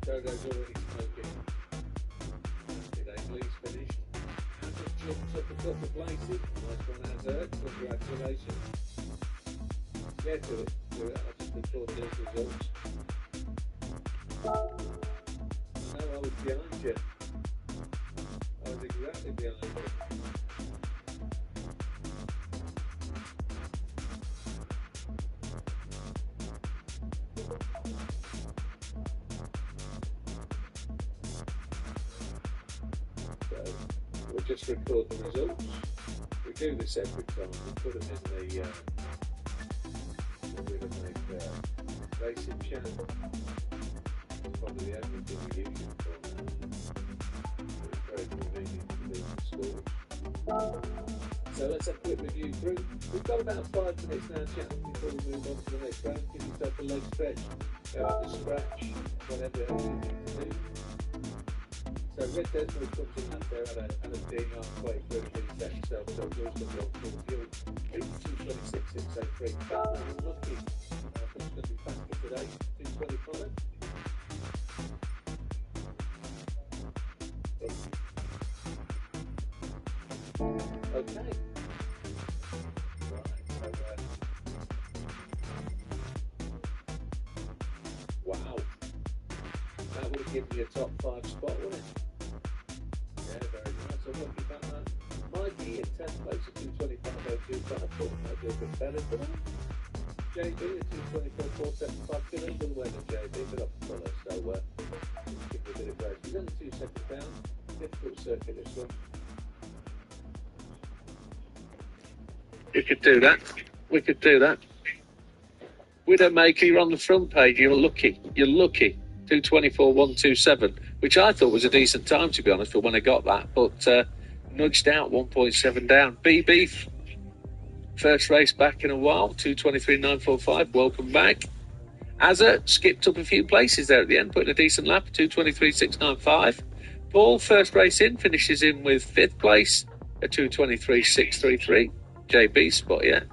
Dodo's already smoking. Lee's finished. Hazard jumped up a couple of places. Nice one, Hazard. Congratulations. Yeah, do it. Do it. I'll just record those results. I know I was behind you. I was exactly behind you. We'll just record the results. We do this every time. We put them in the Widdowmaker racing channel. Probably the only thing we use it for now. It's very convenient to do the scores. So let's have a quick review through. We've got about 5 minutes now, chat, before we move on to the next round. Give yourself a leg stretch, go out to scratch, whatever else you need to do. So Red Desmond comes in that there and a D halfway through the second self, so it goes to the full fuel. 226.683. Batman unlucky. I think it's going to be faster today. 225. Okay. Right, so wow. That would have given you a top 5 spot, wouldn't it? Yeah, very nice. I'm lucky about that. Mikey in 10th place at 225.025. I thought might be a bit better for that. JB at 224.475. Good eagle weather, JB, but up for us. So give you a bit of grace. He's only 2 seconds down. Difficult circuit this one. We could do that. We could do that. Widdowmaker, you're on the front page. You're lucky. You're lucky. 224.127, which I thought was a decent time, to be honest, for when I got that, but nudged out 1.7 down. BB, first race back in a while, 223.945. Welcome back. Azza skipped up a few places there at the end, putting a decent lap, 223.695. Paul, first race in, finishes in with 5th place at 223.633. JB spot, yeah.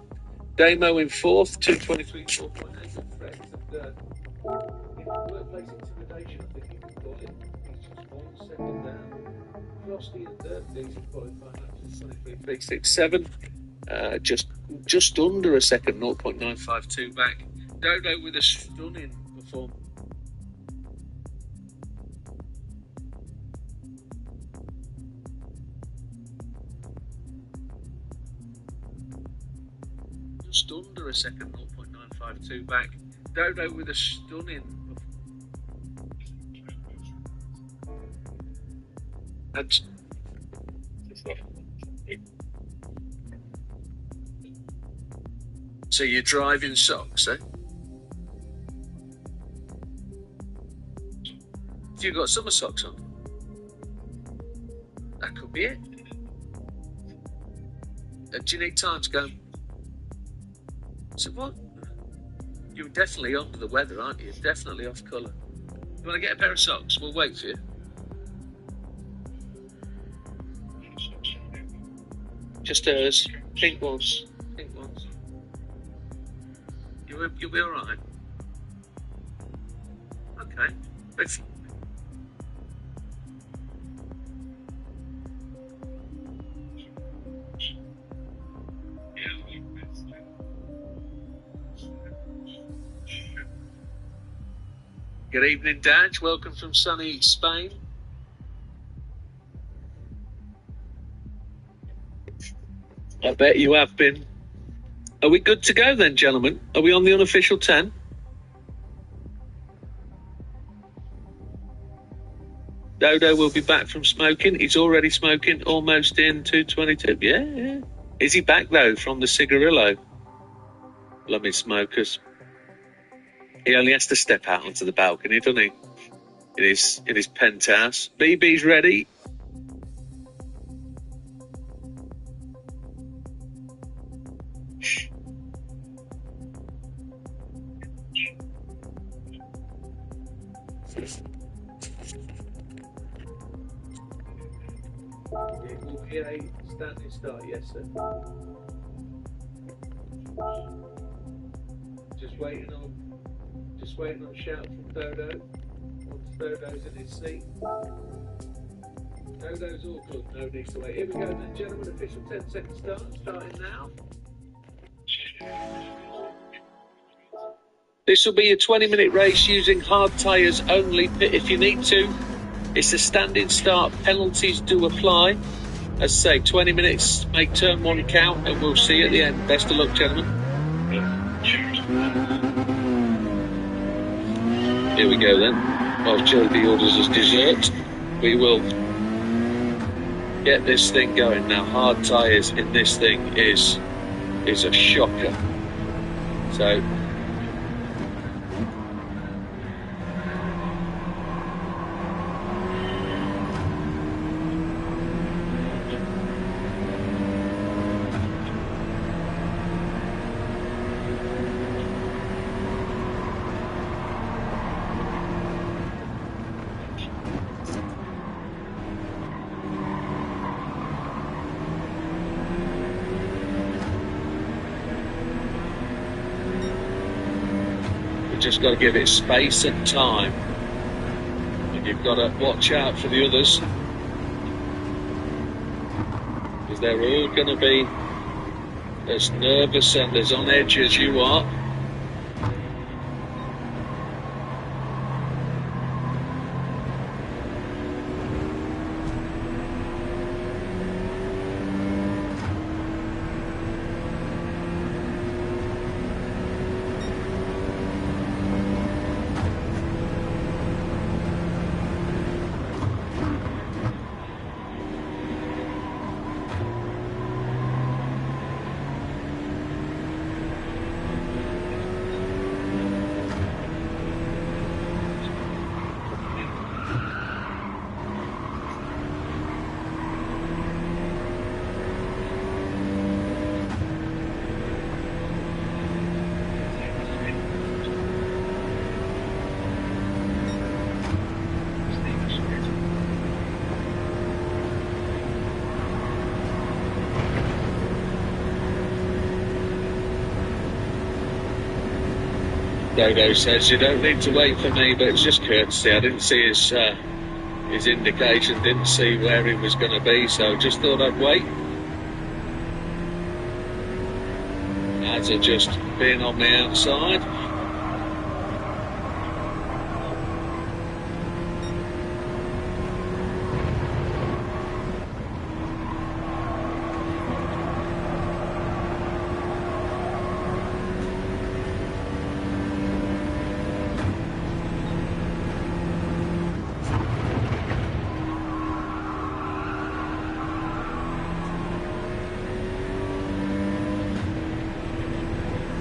Damo in 4th, 223.4.8. Workplace intimidation, I think you could call it. He's just 1 second down. Frosty in 3rd, decent qualifying laps, 23.367. Just under a second, 0.952 back. Dodo with a stunning performance. Just under a second, 0.952 back. Dodo with a stunning performance. So you're driving socks, eh? Have you got summer socks on? That could be it. Do you need time to go? So what? You're definitely under the weather, aren't you? Definitely off colour. You want to get a pair of socks? We'll wait for you. Just hers. Pink ones. Pink ones. You'll be alright. Okay. Good evening, Dad. Welcome from sunny Spain. I bet you have been. Are we good to go then, gentlemen? Are we on the unofficial 10? Dodo will be back from smoking. He's already smoking, almost in 222. Yeah. Is he back, though, from the cigarillo? Blooming smokers. He only has to step out onto the balcony, doesn't he? In his penthouse. BB's ready. Yeah, standing start, yes, sir. Just waiting on a shout from Dodo. 1, Dodo's in his seat. Dodo's all good, no need to wait. Here we go then, gentlemen, official 10-second start, starting now. This will be a 20-minute race using hard tyres only, but if you need to, it's a standing start, penalties do apply. As I say, 20 minutes, make turn one count, and we'll see you at the end. Best of luck, gentlemen. Here we go then. While Joby orders us dessert, we will get this thing going. Now, hard tyres in this thing is a shocker. So, just got to give it space and time, and you've got to watch out for the others, because they're all going to be as nervous and as on edge as you are. Dodo says, you don't need to wait for me, but it's just courtesy. I didn't see his indication, didn't see where he was going to be, so just thought I'd wait. Ads are just being on the outside.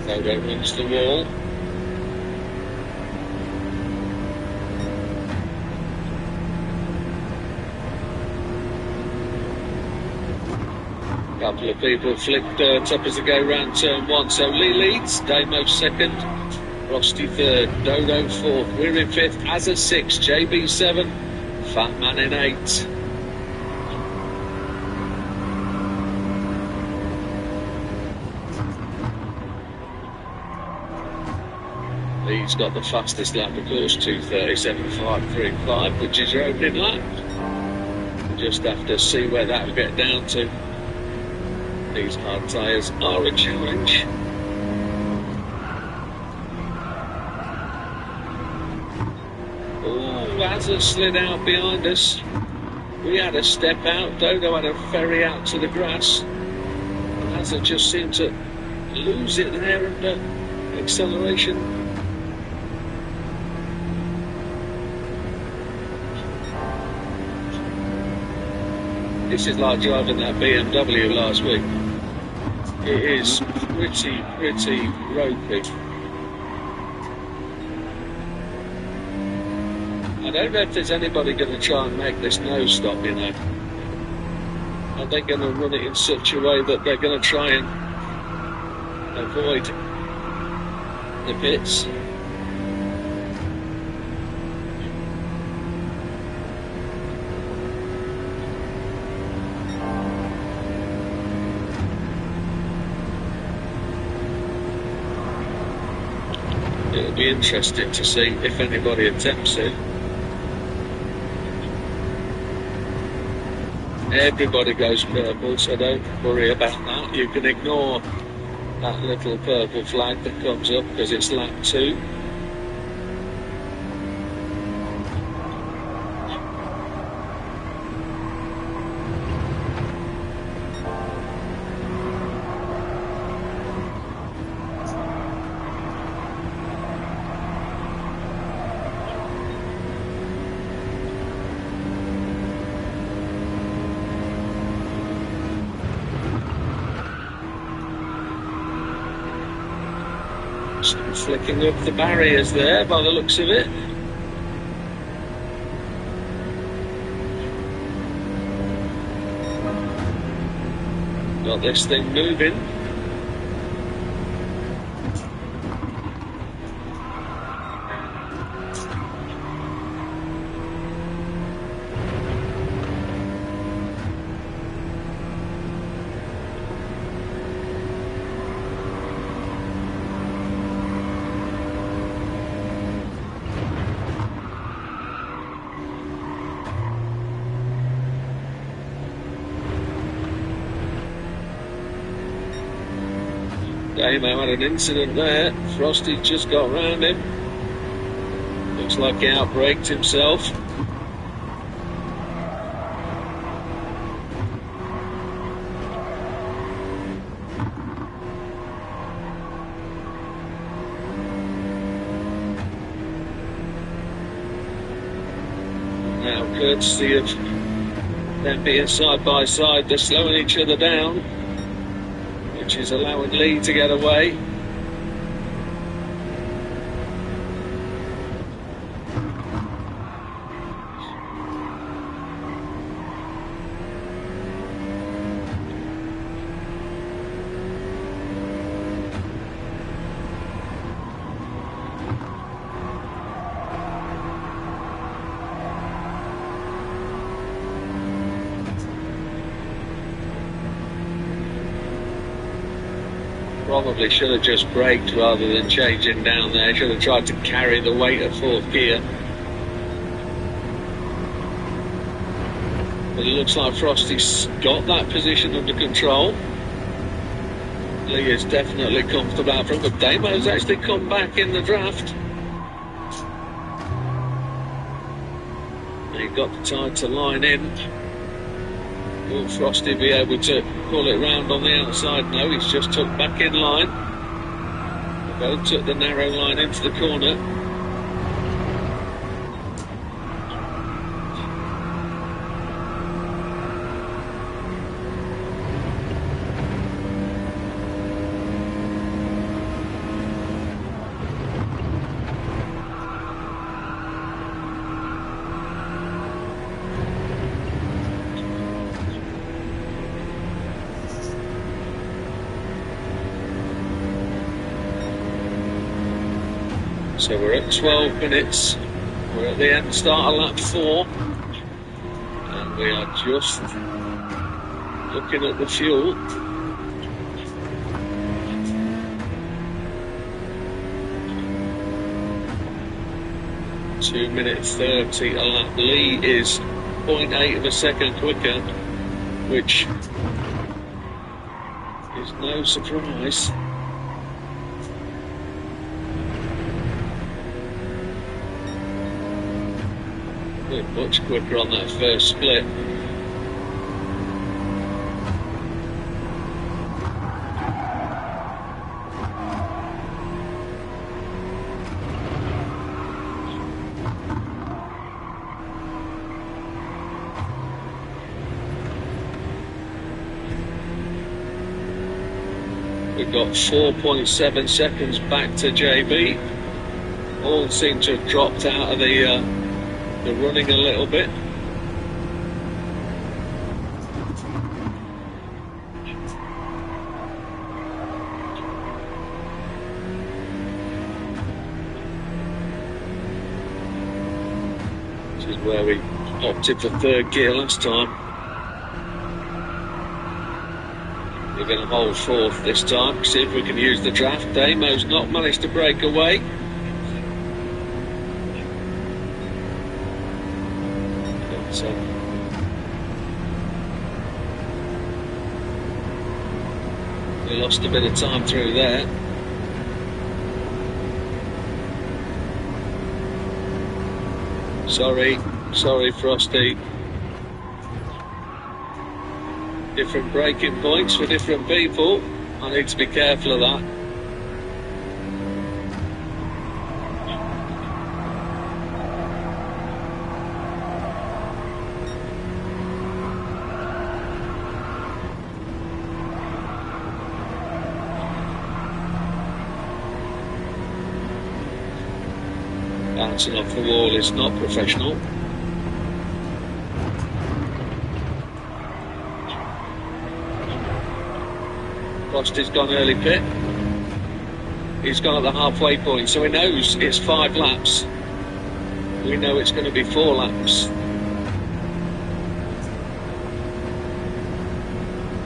Dodo runs the wall. A couple of people flick dirt up as they go round turn one. So Lee leads, Damo second, Frosty third, Dodo fourth. We're in fifth, Azza sixth, JB7, Fat Man in eighth. He's got the fastest lap, of course, 2:37.535, which is your opening lap. We'll just have to see where that will get down to. These hard tyres are a challenge. Oh, Azza slid out behind us. We had a step out, Dodo had a ferry out to the grass. Azza just seemed to lose it there under acceleration. This is like driving that BMW last week. It is pretty ropey. I don't know if there's anybody going to try and make this nose stop, you know. Are they going to run it in such a way that they're going to try and avoid the pits? It'll be interesting to see if anybody attempts it. Everybody goes purple, so don't worry about that. You can ignore that little purple flag that comes up because it's lap 2. Some flicking up the barriers there by the looks of it. Got this thing moving. Damo had an incident there. Frosty just got round him. Looks like he outbraked himself. Now, courtesy of them being side by side, they're slowing each other down, which is allowing Lee to get away. Probably should have just braked rather than changing down there. Should have tried to carry the weight of 4th gear. But it looks like Frosty's got that position under control. Lee is definitely comfortable out front, but Damo's actually come back in the draft. He got the time to line in. Will Frosty be able to pull it round on the outside? No, he's just took back in line. Both took the narrow line into the corner. So we're at 12 minutes, we're at the end start of lap 4, and we are just looking at the fuel. Two minutes 30 a lap. Lee is 0.8 of a second quicker, which is no surprise. Much quicker on that first split. We've got 4.7 seconds back to JB. All seem to have dropped out of the running a little bit. This is where we opted for 3rd gear last time. We're going to hold 4th this time, see if we can use the draft. Damo's not managed to break away. lost a bit of time through there. Sorry, Frosty. Different braking points for different people. I need to be careful of that. Bouncing off the wall is not professional. Frosty's gone early pit. He's gone at the halfway point, so he knows it's 5 laps. We know it's going to be 4 laps.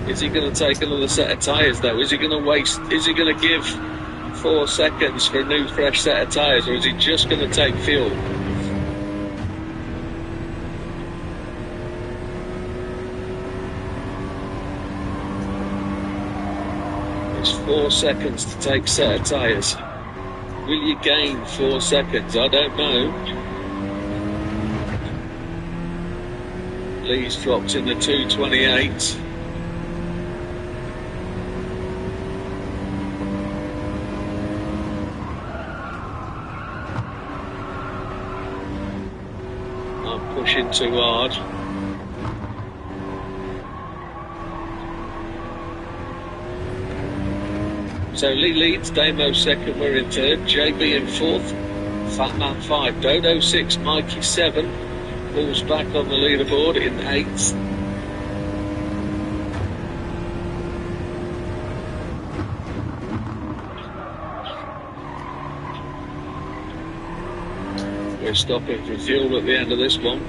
Is he going to take another set of tyres though? Is he going to give 4 seconds for a new fresh set of tyres, or is he just going to take fuel? It's 4 seconds to take set of tyres. Will you gain 4 seconds? I don't know. Lee's dropped in the 2:28. Pushing too hard. So Lee leads, Damo second, we're in third, JB in fourth, Fatman 5, Dodo 6, Mikey 7, pulls back on the leaderboard in 8th. We're stopping for fuel at the end of this one.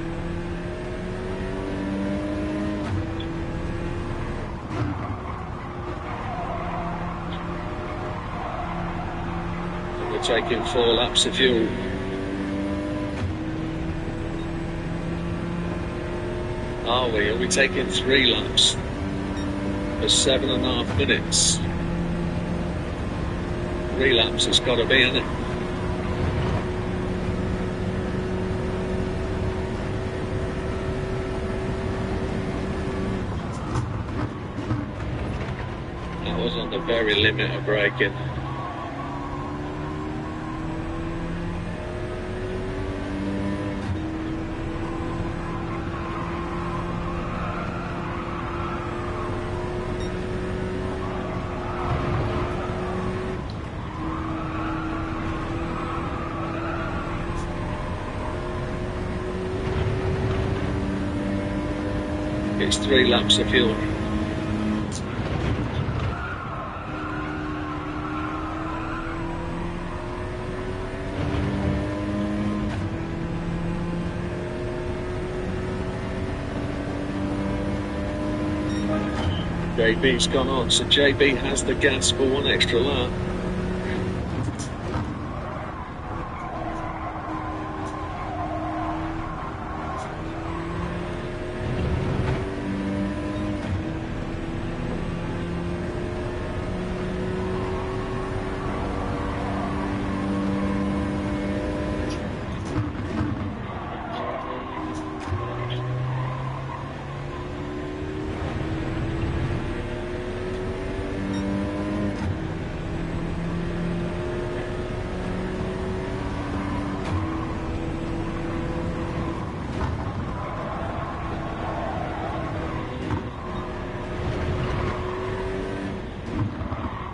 And we're taking 4 laps of fuel. Are we? Are we taking 3 laps for 7.5 minutes? 3 laps it's got to be, isn't it? Was on the very limit of braking. It's 3 laps of fuel. JB's gone on, so JB has the gas for 1 extra lap.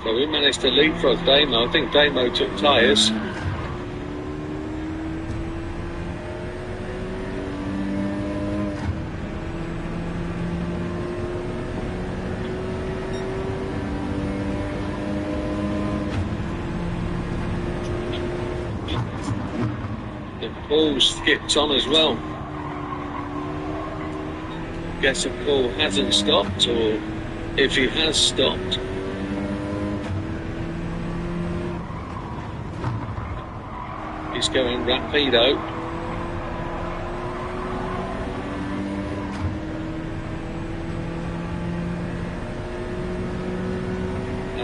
So we managed to leapfrog Damo. I think Damo took tyres. And Paul skipped on as well. Guess if Paul hasn't stopped, or if he has stopped. He's going rapido.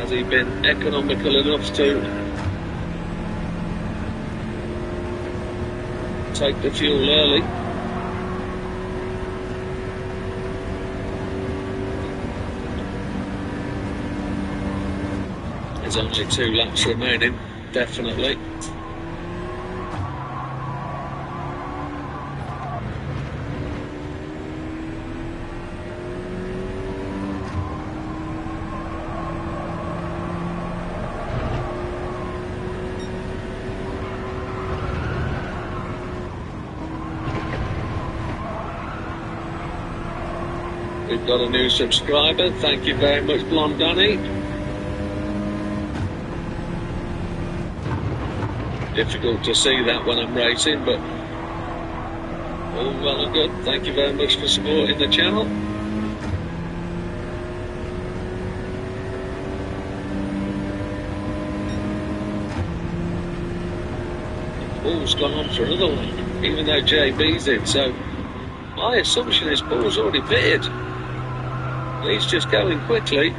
Has he been economical enough to take the fuel early? There's only 2 laps remaining, definitely. We've got a new subscriber. Thank you very much, Blonde Danny. Difficult to see that when I'm racing, but all well and good. Thank you very much for supporting the channel. Paul's gone on for another one, even though JB's in, so my assumption is Paul's already pitted. He's just going quickly.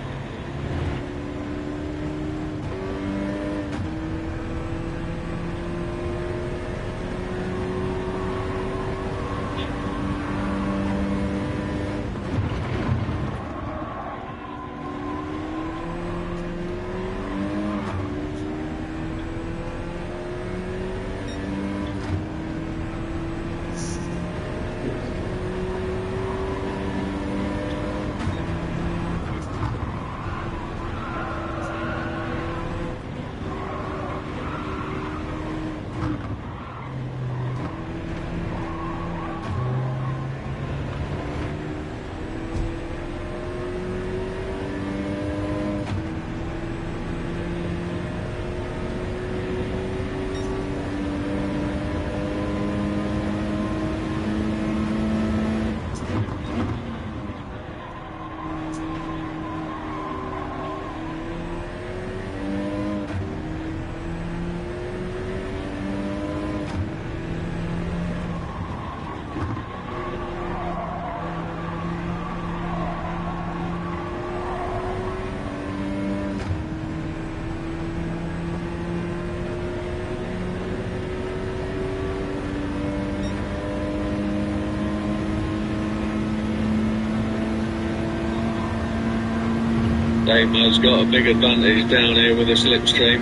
Damo's got a big advantage down here with the slipstream.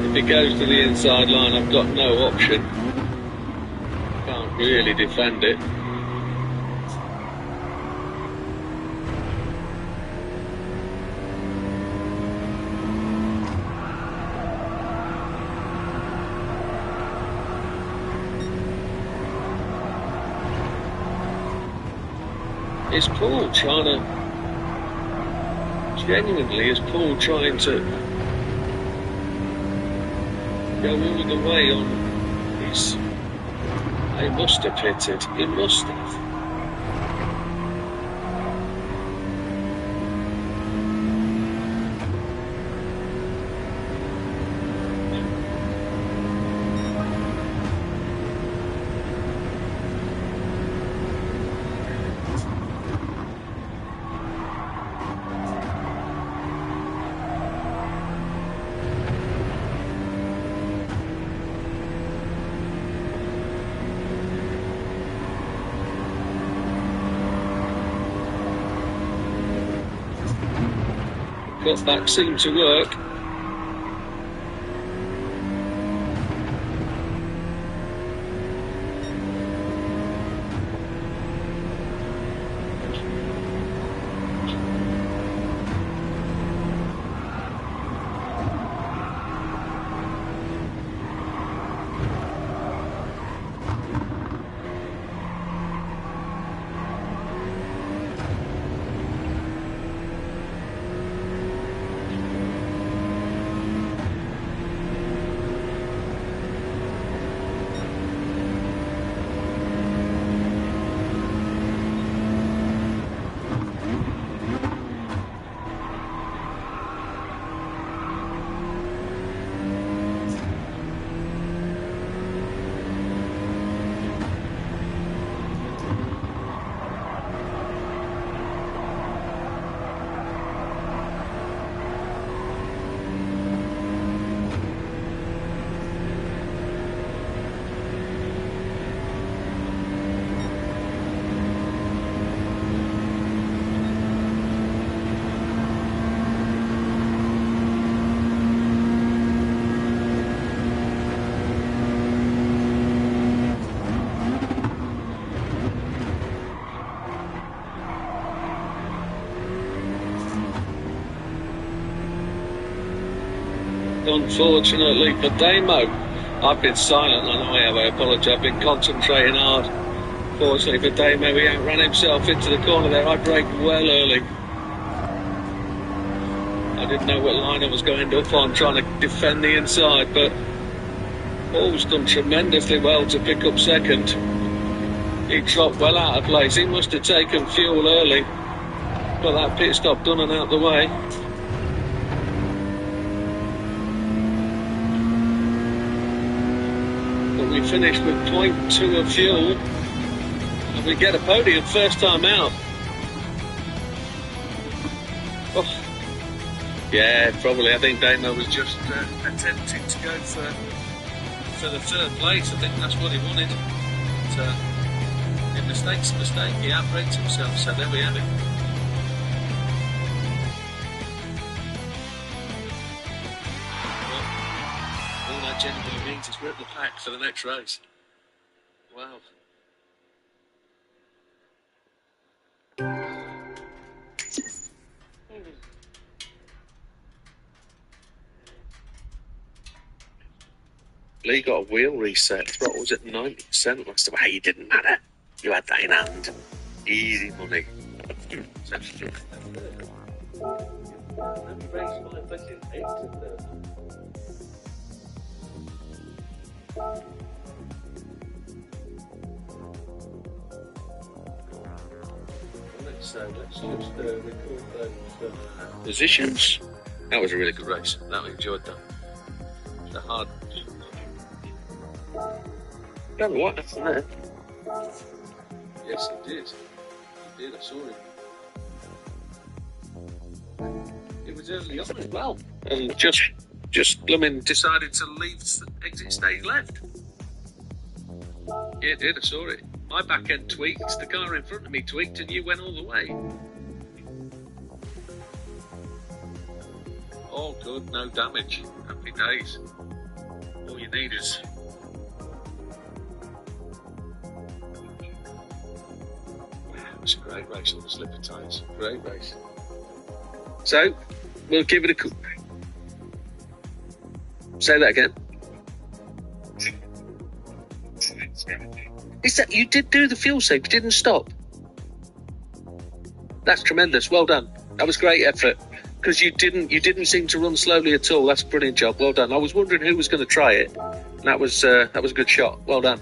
If he goes to the inside line, I've got no option. Can't really defend it. Is Paul trying to... Genuinely, is Paul trying to go all the way on his... He must have pitted. He must have. Cutback seemed to work. unfortunately for Damo. I've been silent, I know I have, I apologise, I've been concentrating hard. Fortunately for Damo, he outran himself into the corner there. I braked well early. I didn't know what line I was going up on, trying to defend the inside, but Paul's done tremendously well to pick up second. He dropped well out of place. He must have taken fuel early. Got that pit stop done and out the way. But we finished with 0.2 of fuel. And we get a podium first time out. Oh. Yeah, probably. I think Damo was just attempting to go for the third place. I think that's what he wanted. But, a mistake's a mistake. He outbraked himself, so there we have it. Well, all that genuinely means is we're at the pack for the next race. Wow. Lee got a wheel reset. Throttle was at 90% last time. Hey, it didn't matter. You had that in hand. Easy money. Let's just record those positions. That was a really good race. I enjoyed that. It was a hard. Don't know what happened there. Yes, it did. It did, I saw it. It was early on as well. And just blooming decided to leave exit stage left. Yeah, it did, I saw it. My back end tweaked, the car in front of me tweaked, and you went all the way. All good, no damage. Happy days. All you need is... It was a great race on the slipper tyres. Great race. So, we'll give it a... Say that again. Is that you did do the fuel save? You didn't stop. That's tremendous. Well done. That was great effort because you didn't seem to run slowly at all. That's a brilliant job. Well done. I was wondering who was going to try it. That was a good shot. Well done.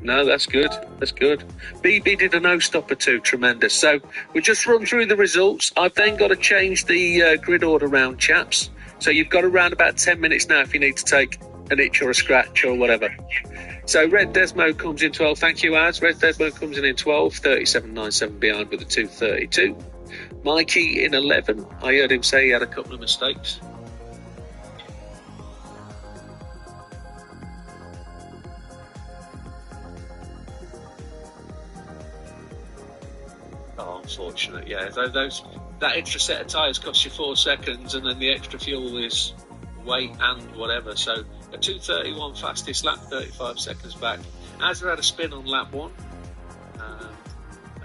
No, that's good. That's good. BB did a no stopper too. Tremendous. So we just run through the results. I've then got to change the grid order round, chaps. So you've got around about 10 minutes now if you need to take an itch or a scratch or whatever. So Red Desmo comes in 12. Thank you, Az. Red Desmo comes in 12. 37.97 behind with a 2:32. Mikey in 11. I heard him say he had a couple of mistakes. Oh, unfortunate. Yeah, that extra set of tyres costs you 4 seconds, and then the extra fuel is weight and whatever. So a 2:31 fastest lap, 35 seconds back. As had a spin on lap 1,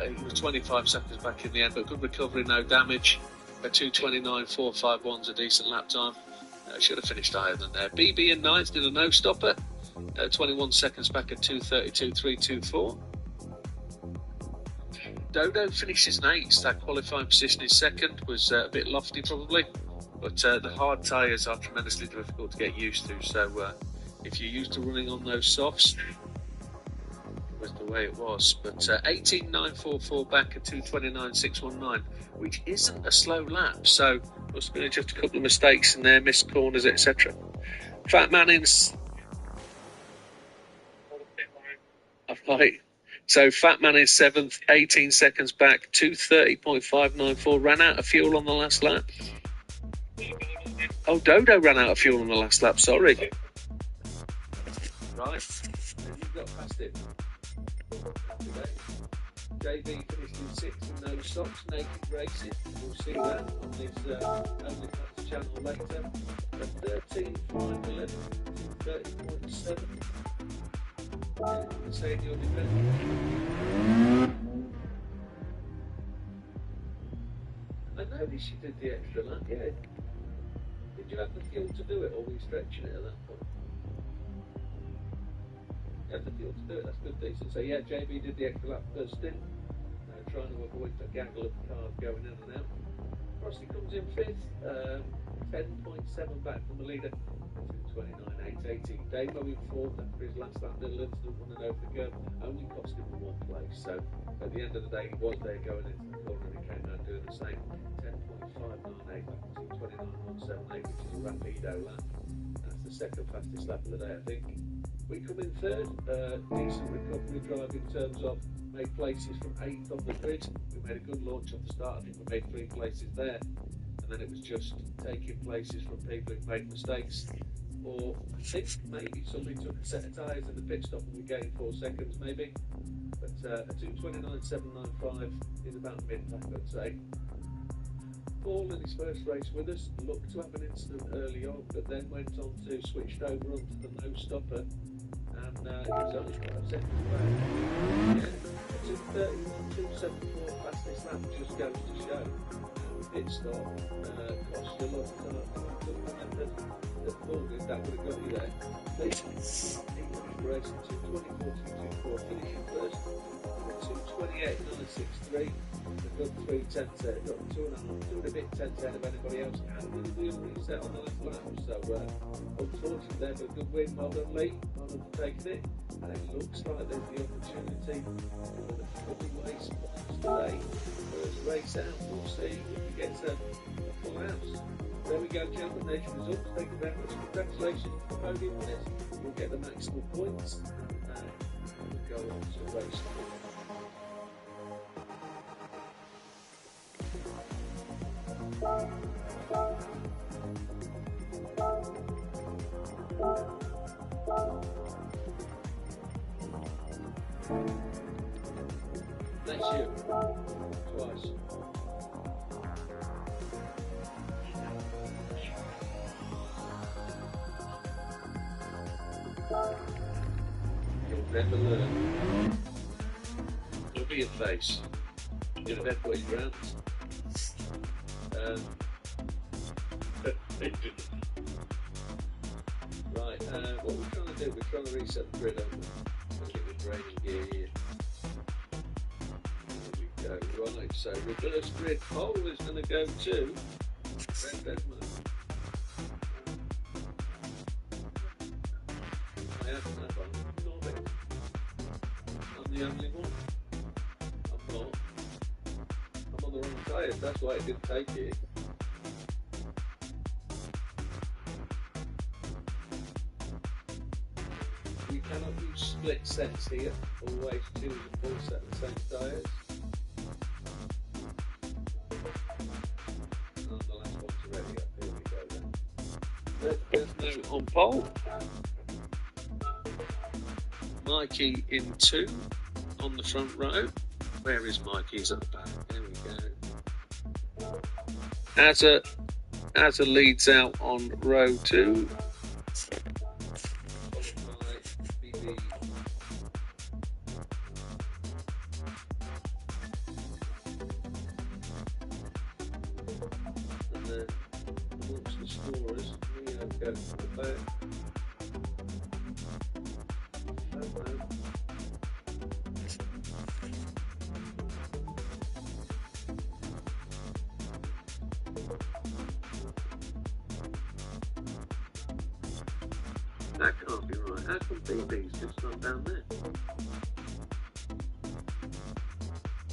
it was 25 seconds back in the end, but good recovery, no damage. A 2:29.451's a decent lap time. Should have finished higher than there. BB in 9th did a no stopper, 21 seconds back at 2:32.324. Dodo finishes in 8th. That qualifying position is second, was a bit lofty probably, but the hard tyres are tremendously difficult to get used to, so if you're used to running on those softs, it was the way it was. But 18.944 back at 2:29.619, which isn't a slow lap, so must have been just a couple of mistakes in there, missed corners, etc. Fat Man in... Right. So Fat Man is 7th, 18 seconds back, 2:30.594, ran out of fuel on the last lap. Oh, Dodo ran out of fuel on the last lap, sorry. Right, you've got past it. JB finished in 6th and no stops, naked racing. We'll see that on this OnlyFans channel later. 13.511, 2:30.7. Say your defense. I know Tony, she did the extra lap, yeah. Did you have the fuel to do it, or were you stretching it at that point? You had the fuel to do it, that's good, decent. So yeah, JB did the extra lap first stint, trying to avoid the gaggle of cars going in and out. Crossy comes in fifth, 10.7 back from the leader, 229.880. Dave in fourth after his last lap little incident running over the curb, only cost him one place. So at the end of the day, he was there going into the corner and he came out doing the same. 10.598 back to 29.178, which is a rapido lap. That's the second fastest lap of the day, I think. We come in third, decent recovery drive in terms of made places from 8th on the grid. We made a good launch off the start. I think we made 3 places there, and then it was just taking places from people who've made mistakes, or I think maybe somebody took a set of tyres in the pit stop and we gained 4 seconds maybe. But a 2:29.795 is about mid-pack, I'd say. Paul in his first race with us looked to have an incident early on, but then went on to switched over onto the no stopper, and he was only 5 seconds back. Yeah, 2:31.274 fastest lap just goes to show. Pit stop cost you a lot of time. Remember that Paul did, that would have got you there. He racing 2:24.224, finishing first. 2:28.963. The Gr3 10th got 2 and a bit 10th ahead of anybody else, and with the wheel reset on the last lap. So unfortunately there, but a good win. Well done, Lee. Well done for taking it. And it looks like there's the opportunity for the fully spots today. First race out, we'll see if he gets a full house. There we go, gentlemen. There's your results. Thank you very much. Congratulations to the podium winners. You'll get the maximum points and we'll go on to race 4. Bless you. Twice. You'll never learn. It'll be your face. You'll never put your hands. Right, what we're trying to do, we're trying to reset the grid, aren't we? Look at the draining gear here. There we go, right, so reverse grid pole is going to go to Red Desmond. I haven't that one, not it. I'm the only one. I'm not. I'm on the wrong tyres, that's why it didn't take it. We cannot use split sets here, always choose a full set of the same tyres. And the last one's already up, here we go then. There's no on pole. Mikey in 2 on the front row. Where is Mikey? He's at the back. There we go. Azza leads out on row 2. And then amongst the scorers, Rio goes to the back. That can't be right. How come BB's just not down there?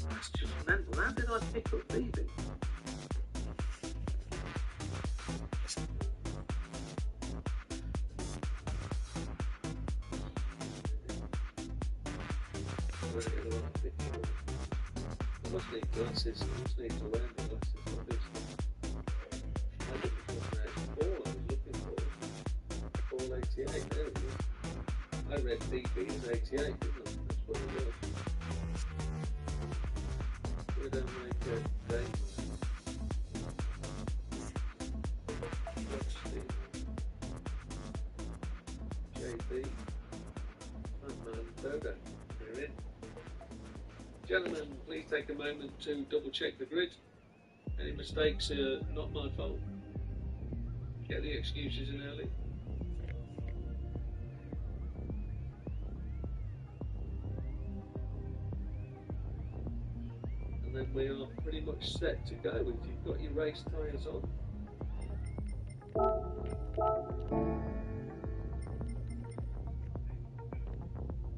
That's just mental. How did I pick up BB? I must need glasses. I must need to wear the glasses like this. I didn't know Paul I was looking for. Paul 88, there it is. I read BB as 88, didn't I? That's what it was. Widdowmaker, Dave. JB. Man, Dodo. They're in. Gentlemen, please take a moment to double check the grid. Any mistakes are not my fault. Get the excuses in early. And then we are pretty much set to go if you've got your race tyres on.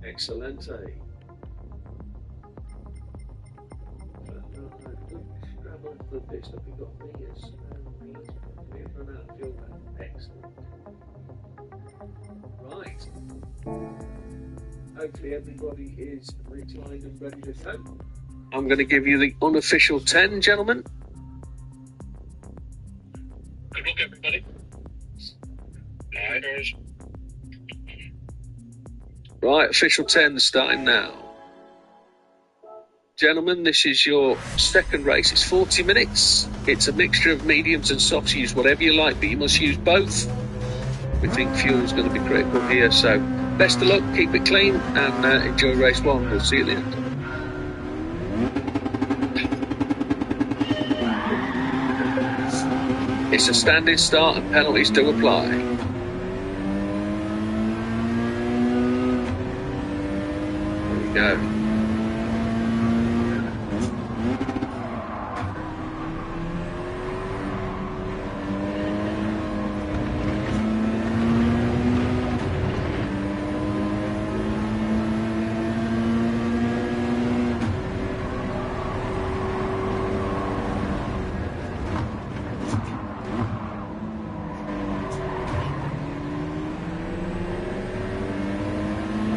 Excelente. Grab off the pit stop, we've got meters. We've run out of fuel now. Excellent. Right. Hopefully everybody is reclined and ready to go. I'm going to give you the unofficial 10, gentlemen. Good luck, everybody. Riders. Right, official 10 starting now. Gentlemen, this is your second race. It's 40 minutes. It's a mixture of mediums and softs. Use whatever you like, but you must use both. We think fuel's going to be critical here, so best of luck, keep it clean, and enjoy race one. We'll see you at the end. It's a standing start and penalties do apply. There we go.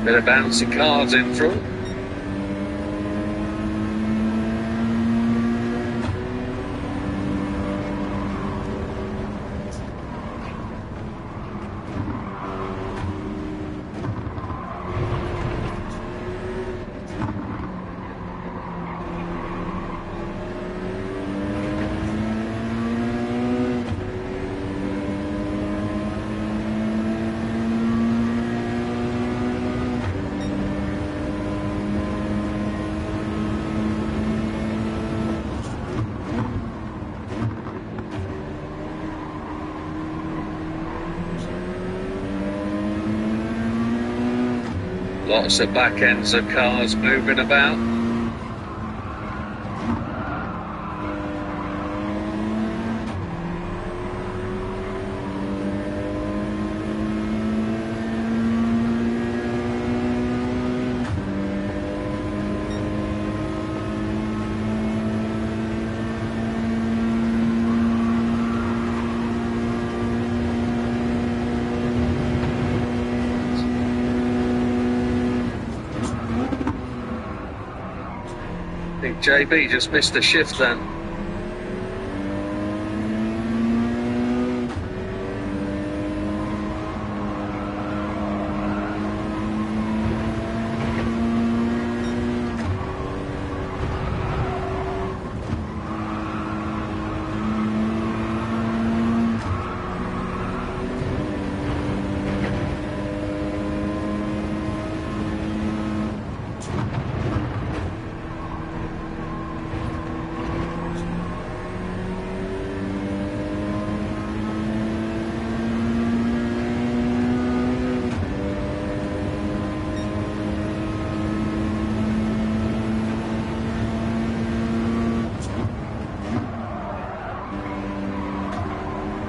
Bit of bouncing cars in front. Lots of back ends of cars moving about. I think JB just missed a shift then.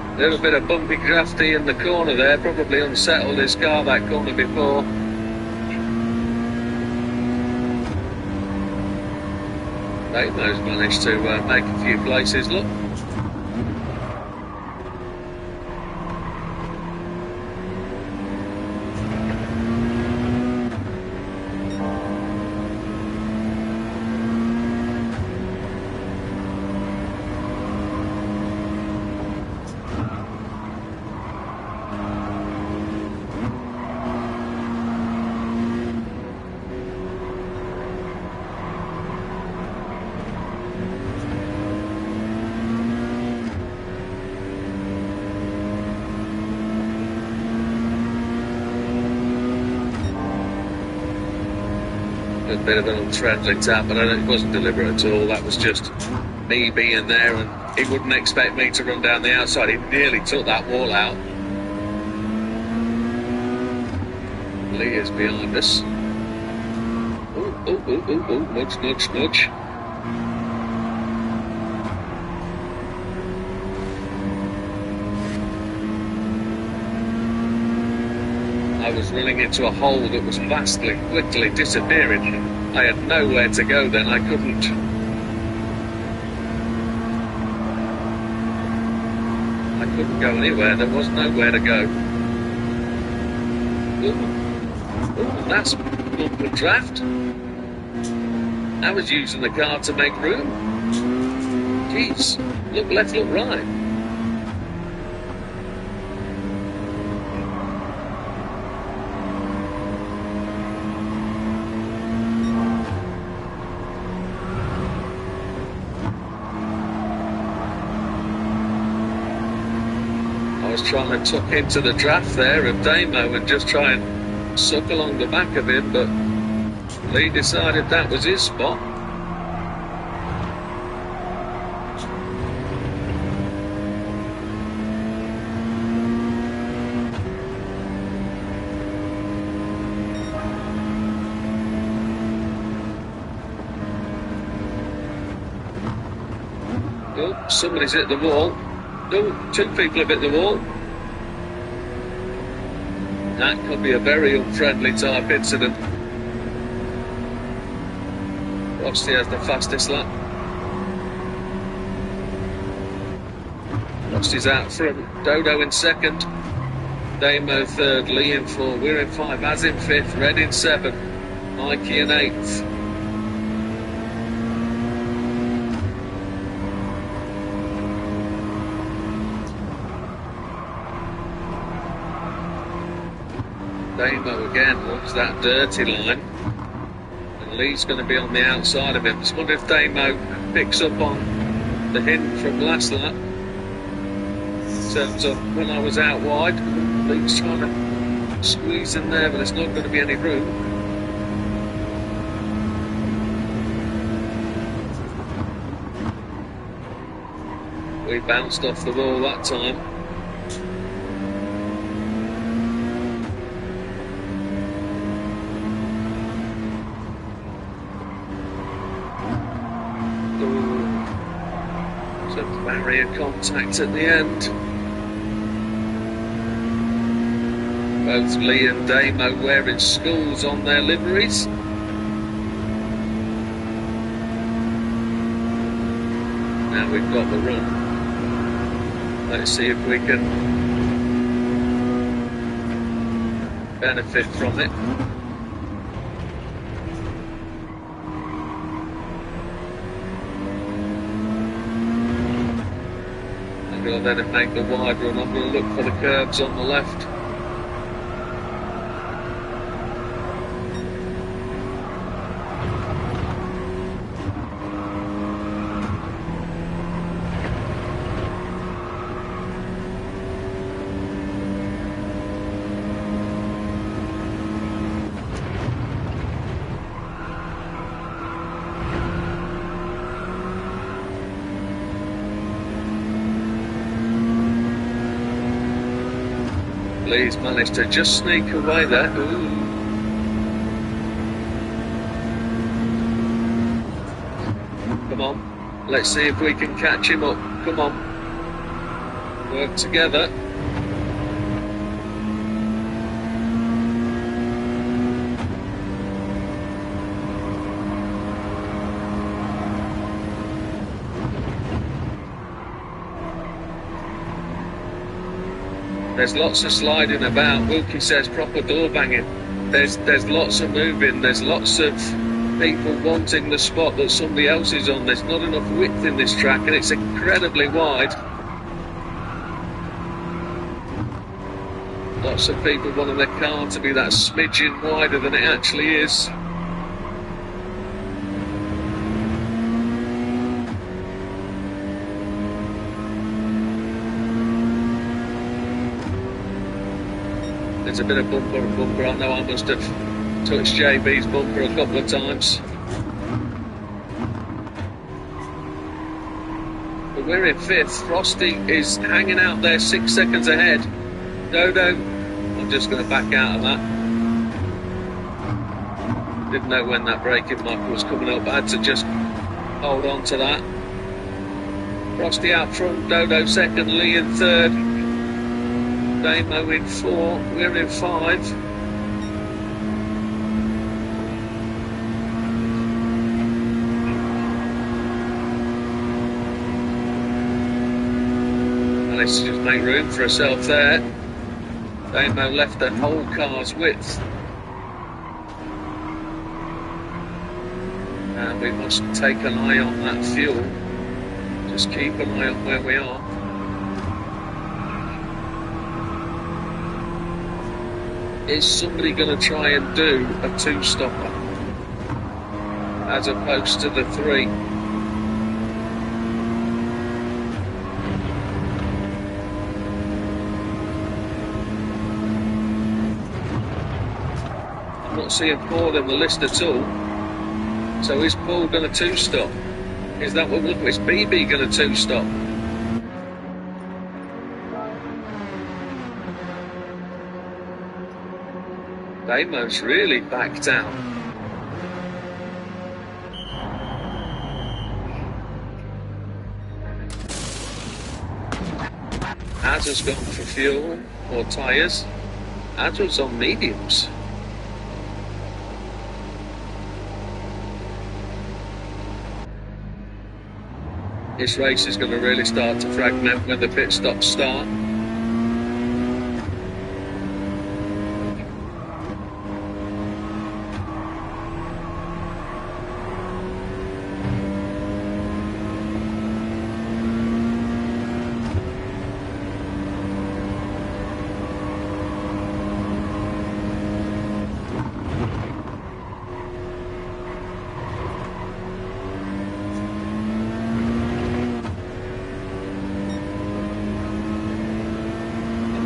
A little bit of bumpy drafty in the corner there, probably unsettled his car that corner before. Dato's managed to make a few places look. A bit of an unfriendly tap, but it wasn't deliberate at all. That was just me being there and he wouldn't expect me to run down the outside. He nearly took that wall out. Lee is behind us. Oh, nudge, nudge, nudge. I was running into a hole that was vastly, quickly disappearing. I had nowhere to go then, I couldn't. I couldn't go anywhere, there was nowhere to go. Ooh, that's bumper draft. I was using the car to make room. Jeez, look left, look right. I was trying to tuck into the draft there of Damo and just try and suck along the back of him, but Lee decided that was his spot. Oh, somebody's hit the wall. No, two people have hit the wall. That could be a very unfriendly type incident. Croix has the fastest lap. Croix is out front. Dodo in second. Damo third. Lee in fourth. We're in five. Az in fifth. Red in seventh. Mikey in eighth. Damo again wants that dirty line. And Lee's going to be on the outside of him. Just wonder if Damo picks up on the hint from last lap. In terms of when I was out wide, Lee's trying to squeeze in there, but there's not going to be any room. We bounced off the wall that time. Barrier contact at the end. Both Lee and Damo wearing skulls on their liveries. Now we've got the run. Let's see if we can benefit from it. I'll let him make the wide run. I'm going to look for the curbs on the left. Lee's managed to just sneak away there. Ooh. Come on, let's see if we can catch him up. Come on, work together. There's lots of sliding about. Wilkie says proper door banging. There's lots of moving. There's lots of people wanting the spot that somebody else is on. There's not enough width in this track, and it's incredibly wide. Lots of people wanting their car to be that smidgen wider than it actually is. There's a bit of bumper and bumper. I know I must have touched JB's bumper a couple of times. we're in fifth. Frosty is hanging out there 6 seconds ahead. Dodo, I'm just going to back out of that. Didn't know when that braking marker was coming up. I had to just hold on to that. Frosty out front, Dodo second, Lee in third. Damo in four, we're in five. Let's just make room for herself there. Damo left the whole car's width. And we must take an eye on that fuel. Just keep an eye on where we are. Is somebody going to try and do a two-stopper as opposed to the three? Not seeing Paul in the list at all. So is Paul going to two-stop? Is that what we're looking at? Is BB going to two-stop? Damo's really backed out. Adder's gone for fuel or tyres. Adder's on mediums. This race is going to really start to fragment when the pit stops start.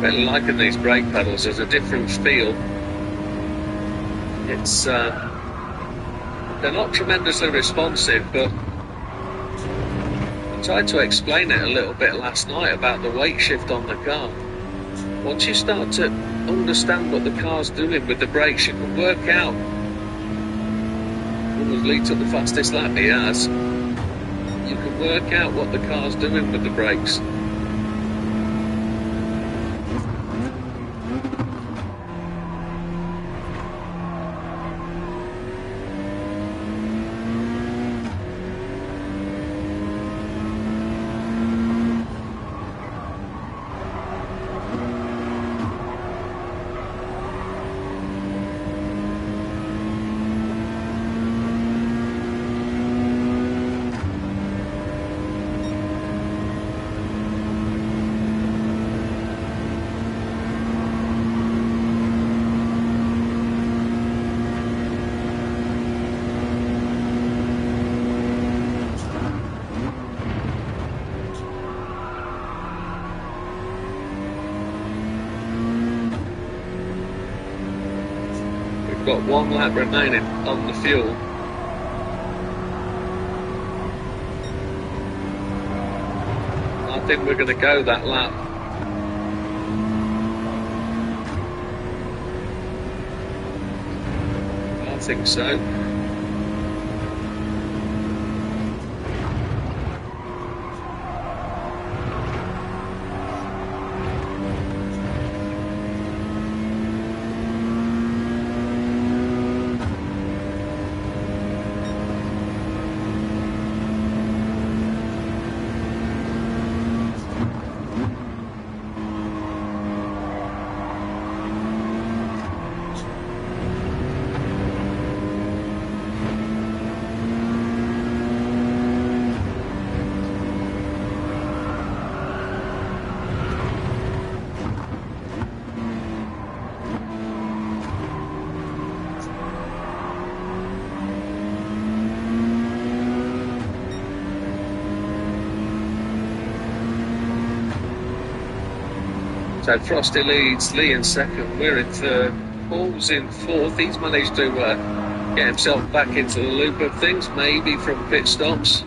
Really liking these brake pedals. There's a different feel. It's they're not tremendously responsive, but I tried to explain it a little bit last night about the weight shift on the car. Once you start to understand what the car's doing with the brakes, you can work out. Lee took the fastest lap he has. You can work out what the car's doing with the brakes. Got 1 lap remaining on the fuel. I think we're going to go that lap. I think so. So Frosty leads, Lee in second, we're in third, Paul's in fourth. He's managed to get himself back into the loop of things, maybe from pit stops.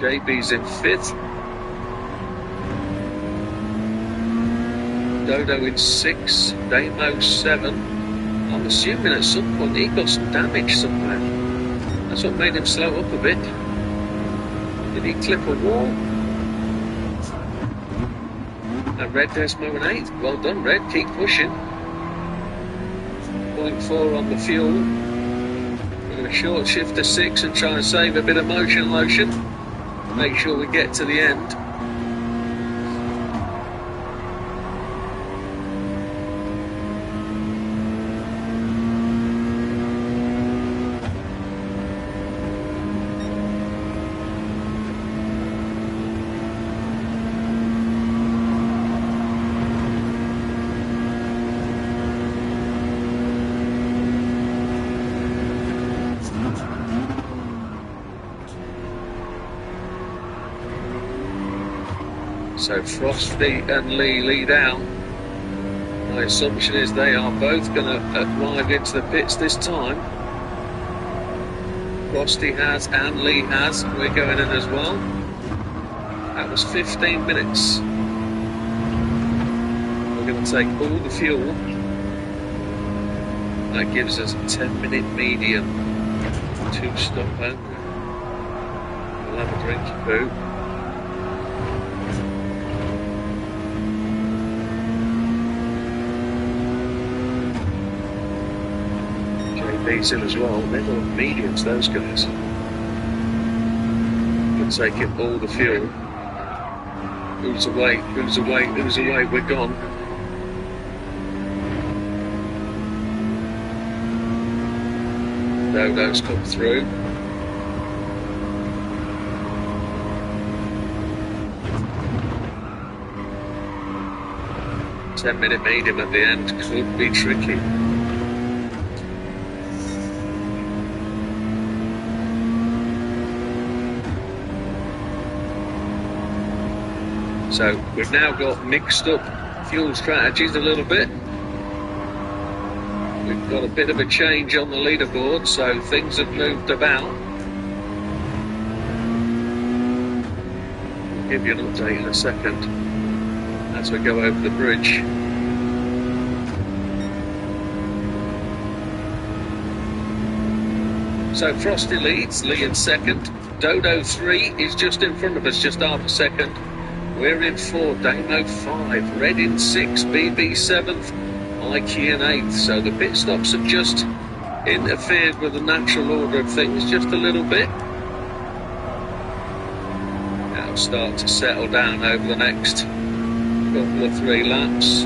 JB's in 5th. Dodo in 6th. Damo 7. I'm assuming at some point he got some damage somewhere. That's what made him slow up a bit. Did he clip a wall? And Red Desmo in 8th. Well done, Red. Keep pushing. 0.4 on the fuel. We're going to short shift to 6 and try and save a bit of motion lotion. Make sure we get to the end. So Frosty and Lee lead out. My assumption is they are both going to arrive into the pits this time. Frosty has and Lee has. We're going in as well. That was 15 minutes. We're going to take all the fuel. That gives us a 10-minute medium. 2-stop home. We'll have a drinky poo. These in as well. They're all mediums, those guys. We'll take it all the fuel. Who's away? Who's away? Who's away? We're gone. Dodo's come through. A 10-minute medium at the end could be tricky. So we've now got mixed up fuel strategies a little bit. We've got a bit of a change on the leaderboard, so things have moved about. I'll give you an update in a second as we go over the bridge. So Frosty leads, Lee in 2nd. Dodo 3 is just in front of us, just half a second. We're in 4th, Damo 5, Red in 6th, BB 7th, Mikey in 8th. So the pit stops have just interfered with the natural order of things just a little bit. That'll start to settle down over the next couple of 3 laps.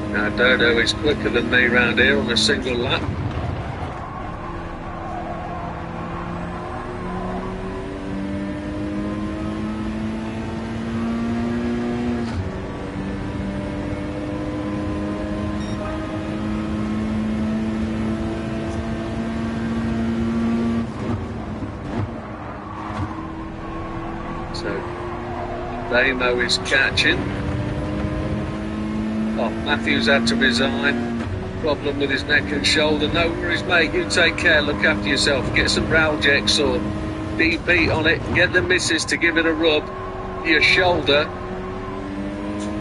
Now Dodo is quicker than me round here on a single lap. So Damo is catching. Oh, Matthews had to resign. Problem with his neck and shoulder. No worries, mate. You take care. Look after yourself. Get some Ralgex or DP on it. Get the missus to give it a rub. Your shoulder.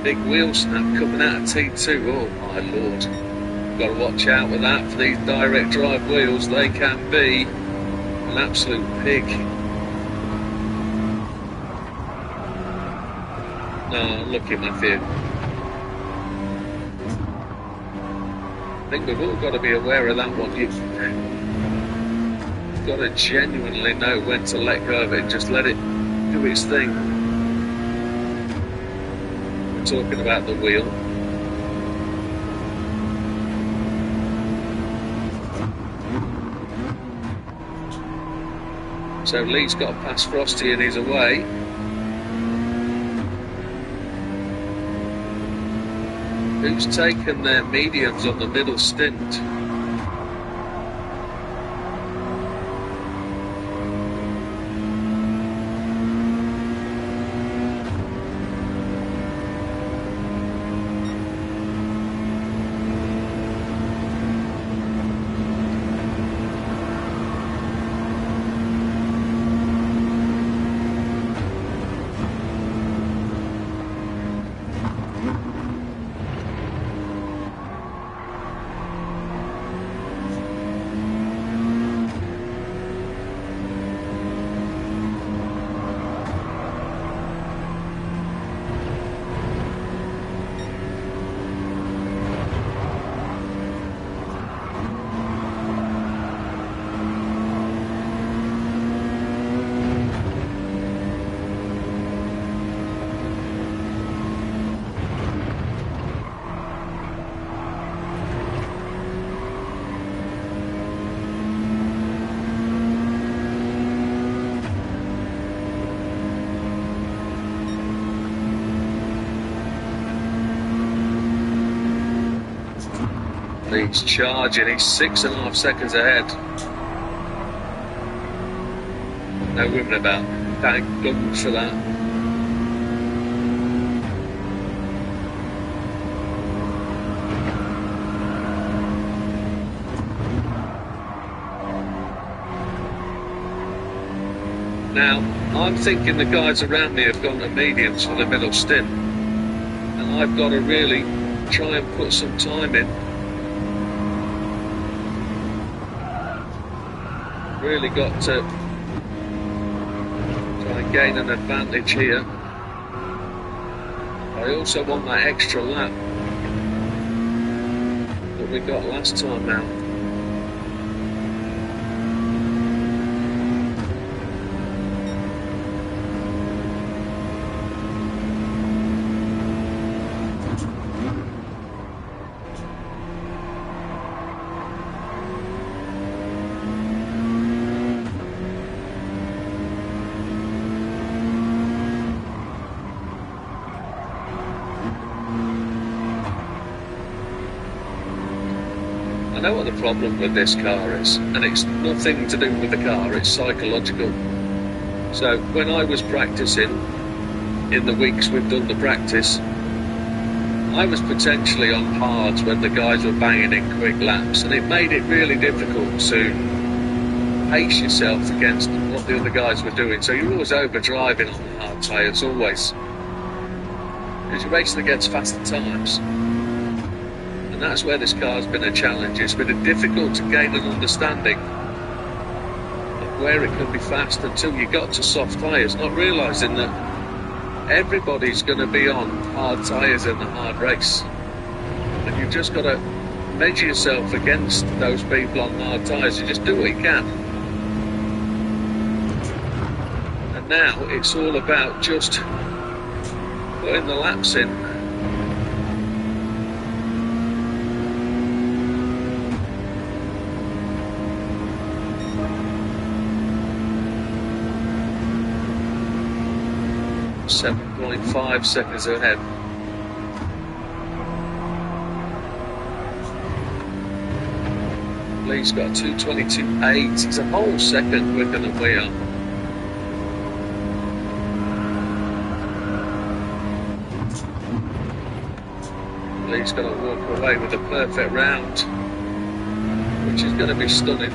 Big wheel snap coming out of T2. Oh, my Lord. Got to watch out with that for these direct drive wheels. They can be an absolute pig. No, lucky Matthew. I think we've all got to be aware of that one. You've got to genuinely know when to let go of it. Just let it do its thing. talking about the wheel. So Lee's got past Frosty and he's away. Who's taken their mediums on the middle stint? He's charging, he's 6.5 seconds ahead. No women about. Thank goodness for that. Now, I'm thinking the guys around me have gone to mediums for the middle stint. And I've got to really try and put some time in. Really got to try and gain an advantage here. I also want that extra lap that we got last time now. I know what the problem with this car is, and it's nothing to do with the car, it's psychological. So when I was practicing, in the weeks we've done the practice, I was potentially on hards when the guys were banging in quick laps, and it made it really difficult to pace yourself against what the other guys were doing. So you're always overdriving on the hard tyres, always, because you're racing against faster times. And that's where this car's been a challenge. It's been difficult to gain an understanding of where it can be fast until you got to soft tyres, not realising that everybody's going to be on hard tyres in the hard race. And you've just got to measure yourself against those people on hard tyres and just do what you can. And now it's all about just putting the laps in. .5 seconds ahead. Lee's got 2:22.8. He's a whole second quicker than we are. Lee's going to walk away with a perfect round, which is going to be stunning.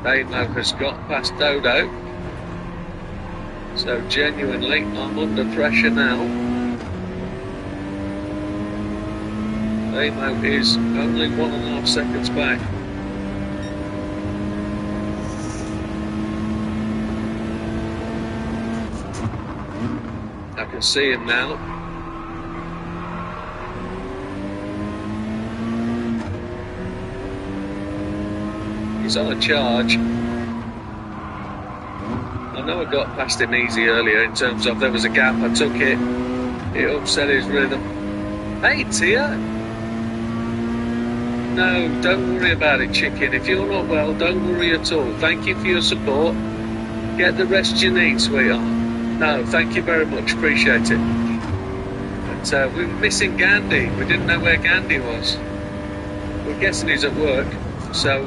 Damo has got past Dodo, so genuinely I'm under pressure now. Damo is only 1.5 seconds back. I can see him now. He's on a charge. I know I got past him easy earlier in terms of there was a gap, I took it. It upset his rhythm. Hey, Tia! No, don't worry about it, chicken. If you're not well, don't worry at all. Thank you for your support. Get the rest you need, sweetheart. No, thank you very much. Appreciate it. But we were missing Gandhi. We didn't know where Gandhi was. We're guessing he's at work. So,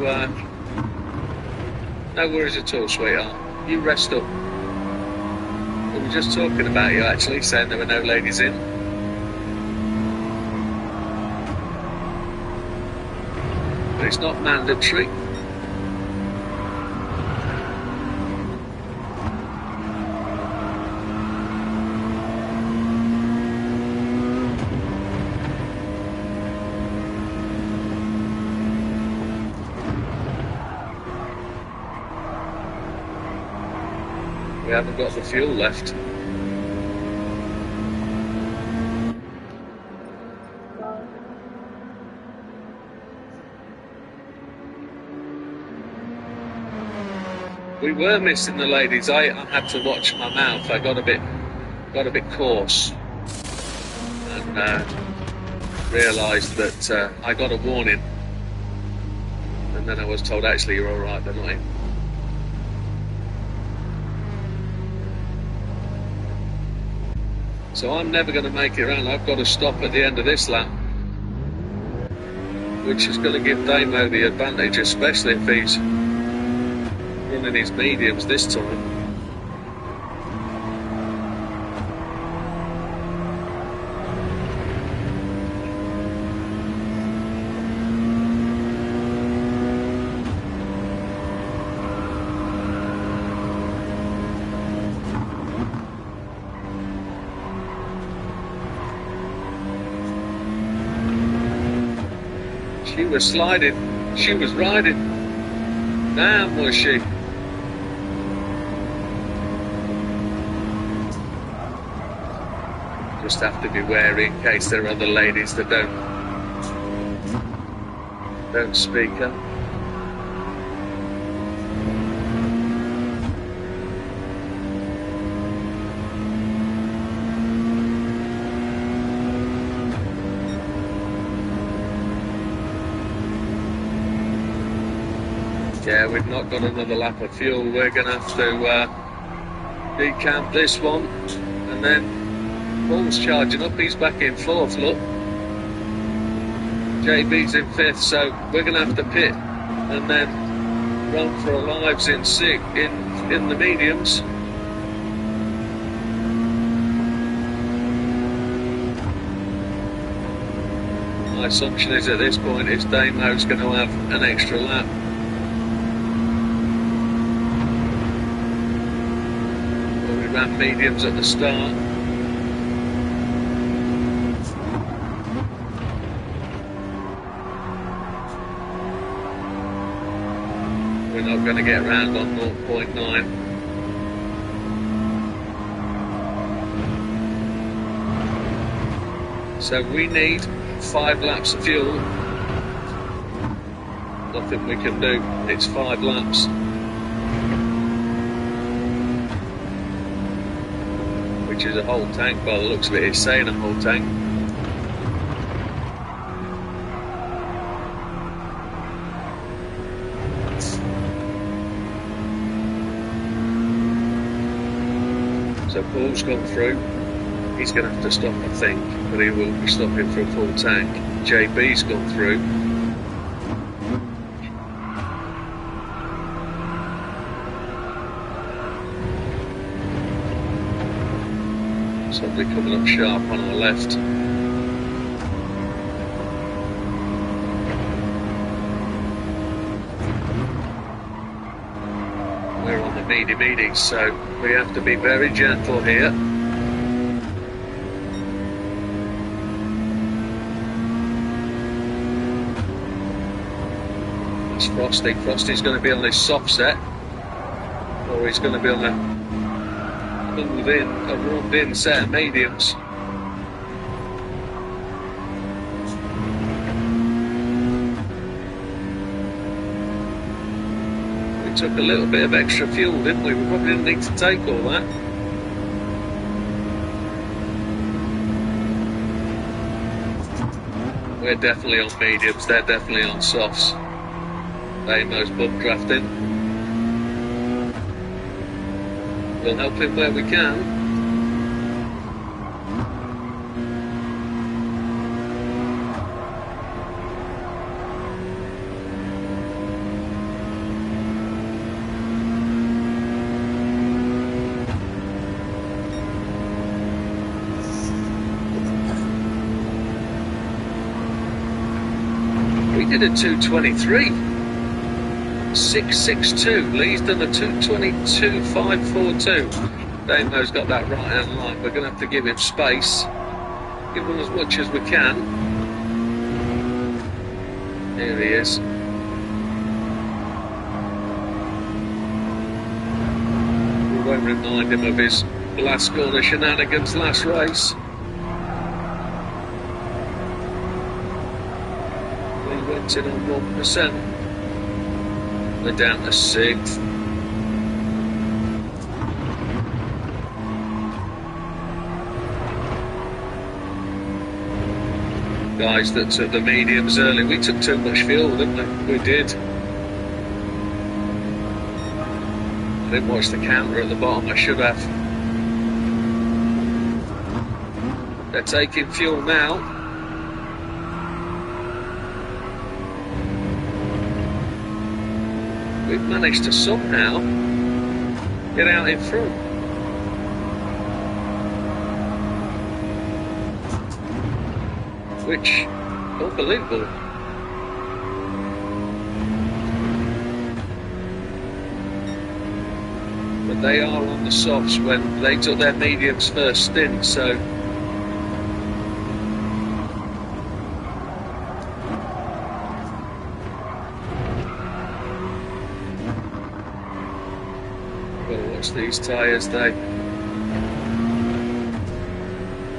no worries at all, sweetheart. You rest up. We were just talking about you, actually, saying there were no ladies in. But it's not mandatory. We haven't got the fuel left. We were missing the ladies. I had to watch my mouth. I got a bit coarse and realised that I got a warning, and then I was told, actually, you're all right, they're not in. So I'm never going to make it around. I've got to stop at the end of this lap, which is going to give Damo the advantage, especially if he's running his mediums this time. She was sliding. She was riding. Damn, was she? Just have to be wary in case there are other ladies that don't speak up. Yeah, we've not got another lap of fuel. We're going to have to decamp this one, and then Paul's charging up. He's back in fourth, look. JB's in fifth, so we're going to have to pit and then run for our lives in the mediums. My assumption is at this point is Damo's going to have an extra lap. We ran mediums at the start. We're not going to get round on 0.9. So we need 5 laps of fuel. Nothing we can do. It's 5 laps. Which is a whole tank by the looks of it. It's saying a whole tank. So Paul's gone through. He's going to have to stop, I think, but he will be stopping for a full tank. JB's gone through. Somebody coming up sharp on our left. We're on the meaty, so we have to be very gentle here. That's Frosty. Frosty's going to be on this soft set, or he's going to be on a run-in set of mediums. took a little bit of extra fuel, didn't we? We probably didn't need to take all that. We're definitely on mediums, they're definitely on softs. Damo's bump drafting. We'll help him where we can. We did a 223. 662. Lee's done a 222.542. Damo's got that right hand line. We're going to have to give him space. Give him as much as we can. Here he is. We won't remind him of his last corner shenanigans last race. He went in on 1%. We're down to 6th. Guys that took the mediums early, we took too much fuel, didn't we? We did. I didn't watch the counter at the bottom, I should have. They're taking fuel now. We've managed to somehow get out in front. Which, unbelievable. But they are on the softs when they took their mediums first stint, so these tyres, they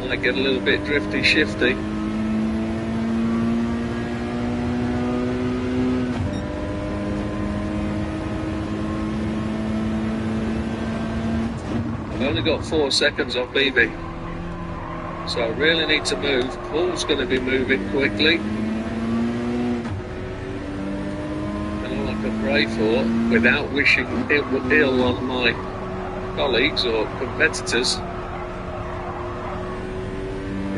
might get a little bit drifty shifty. I've only got 4 seconds on BB, so I really need to move. Paul's going to be moving quickly. And all I can pray for, without wishing ill on my colleagues or competitors,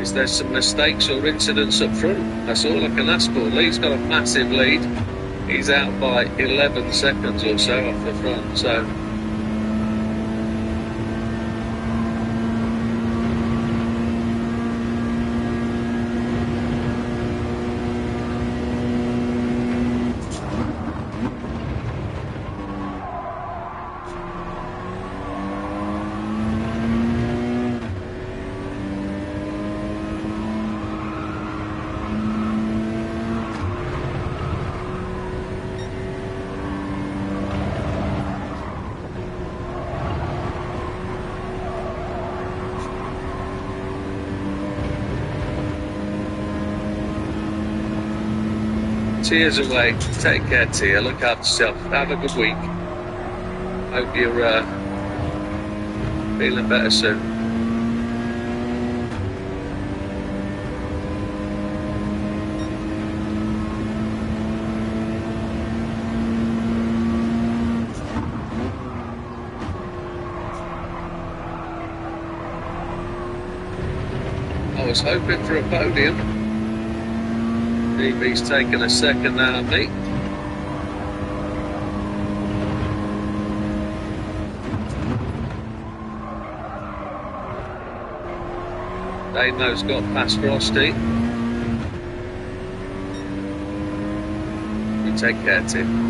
is there some mistakes or incidents up front. That's all I can ask for. Lee's got a massive lead. He's out by 11 seconds or so off the front, so tears away. Take care, Tia. Look after yourself. Have a good week. Hope you're feeling better soon. I was hoping for a podium. DB's taken a second out of me. Damo's got past Frosty. You take care, Tim.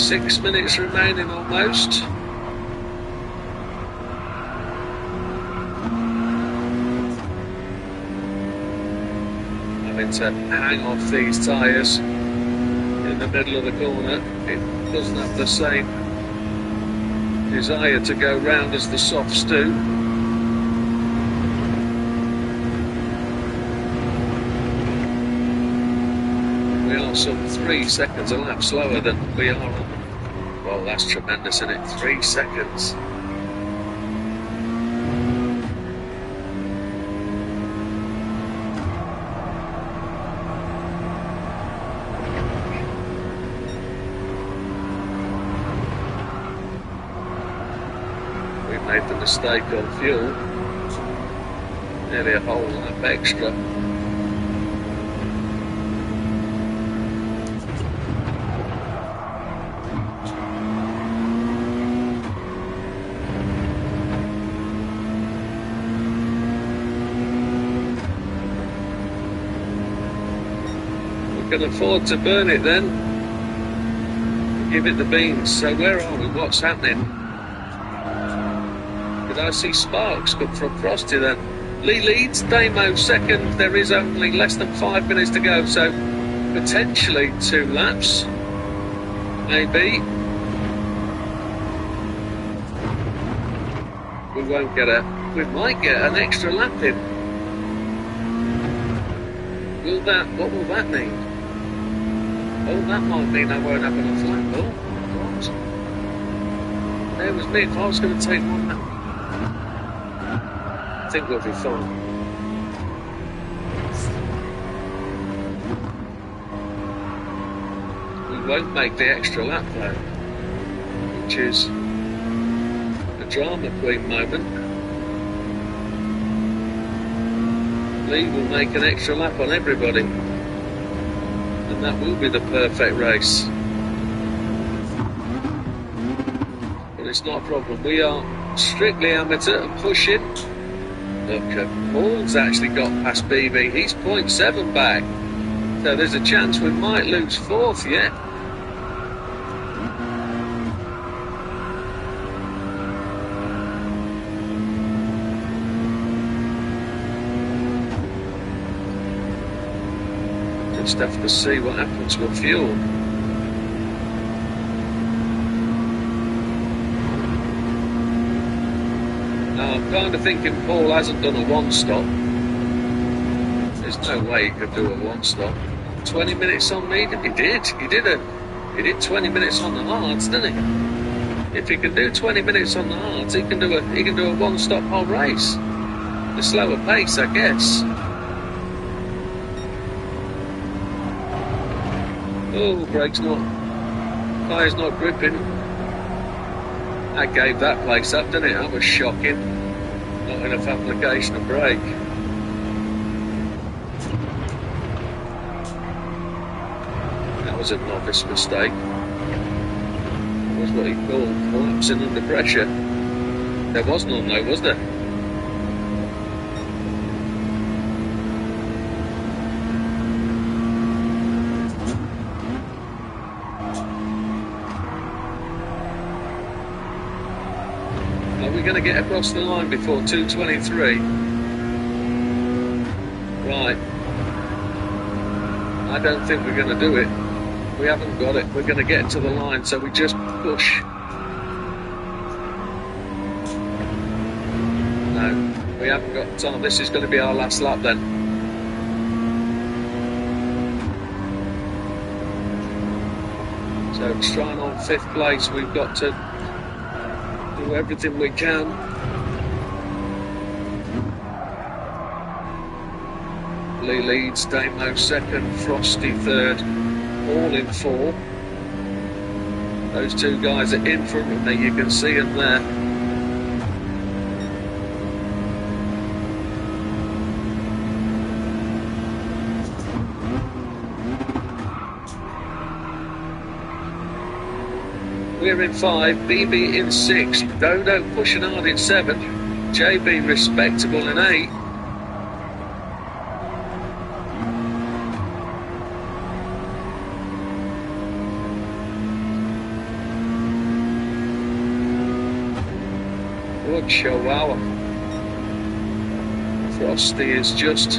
6 minutes remaining almost. Having to hang off these tyres in the middle of the corner. It doesn't have the same desire to go round as the softs do. We are some 3 seconds a lap slower than we are on. Well, that's tremendous, isn't it? 3 seconds. Made the mistake on fuel, nearly a whole lap extra. We can afford to burn it then, give it the beans. So where are we? What's happening? I see sparks come from Frosty then. Lee leads, Damo second. There is only less than 5 minutes to go, so potentially 2 laps. Maybe. We might get an extra lap in. What will that mean? Oh, that might mean I won't have enough lap. Oh, what? There was me if I was going to take 1 lap. I think we'll be fine. We won't make the extra lap though, which is a drama queen moment. Lee will make an extra lap on everybody, and that will be the perfect race. But it's not a problem. We are strictly amateur and pushing. Look, Paul's actually got past BB. He's 0.7 back. So there's a chance we might lose 4th yet. Just have to see what happens with fuel. I'm kind of thinking Paul hasn't done a 1-stop. There's no way he could do a 1-stop. 20 minutes on medium. He did 20 minutes on the hards, didn't he? If he can do 20 minutes on the hards, he can do a 1-stop whole race. The slower pace, I guess. Oh, tyre's not gripping. That gave that place up, didn't it? That was shocking. Not enough application of brake. That was a novice mistake. That was what he called collapsing under pressure. There was none though, was there? We're going to get across the line before 2:23. Right. I don't think we're going to do it. We haven't got it. We're going to get to the line, so we just push. No, we haven't got time. This is going to be our last lap then. So trying on 5th place, we've got to do everything we can. Lee leads, Damo second, Frosty third, all in 4. Those 2 guys are in front of me, you can see them there. We're in 5, BB in 6, Dodo pushing hard in 7, JB respectable in 8. Good chihuahua. Frosty is just...